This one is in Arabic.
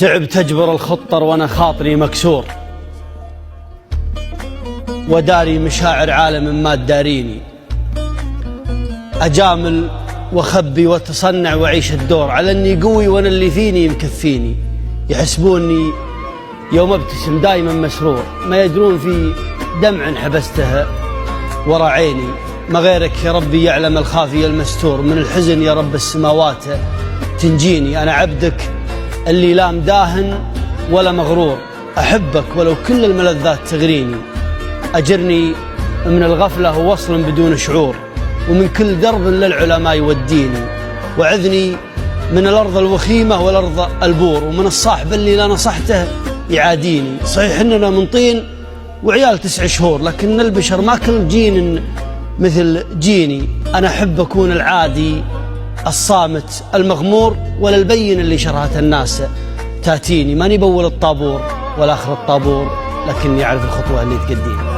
تعب تجبر الخطر وانا خاطري مكسور، وداري مشاعر عالم ما تداريني. اجامل واخبي واتصنع واعيش الدور على اني قوي وانا اللي فيني مكفيني. يحسبوني يوم ابتسم دايما مسرور، ما يدرون في دمع حبستها ورا عيني. ما غيرك يا ربي يعلم الخافي المستور، من الحزن يا رب السماوات تنجيني. انا عبدك اللي لا مداهن ولا مغرور، احبك ولو كل الملذات تغريني. اجرني من الغفله ووصل بدون شعور، ومن كل درب للعلماء يوديني. وعذني من الارض الوخيمه والارض البور، ومن الصاحب اللي لا نصحته يعاديني. صحيح اننا من طين وعيال 9 شهور، لكن البشر ما كل جين مثل جيني. انا احب اكون العادي الصامت المغمور، ولا البين اللي شرهت الناس تاتيني. ماني بول الطابور ولا اخر الطابور، لكني اعرف الخطوه اللي تقديني.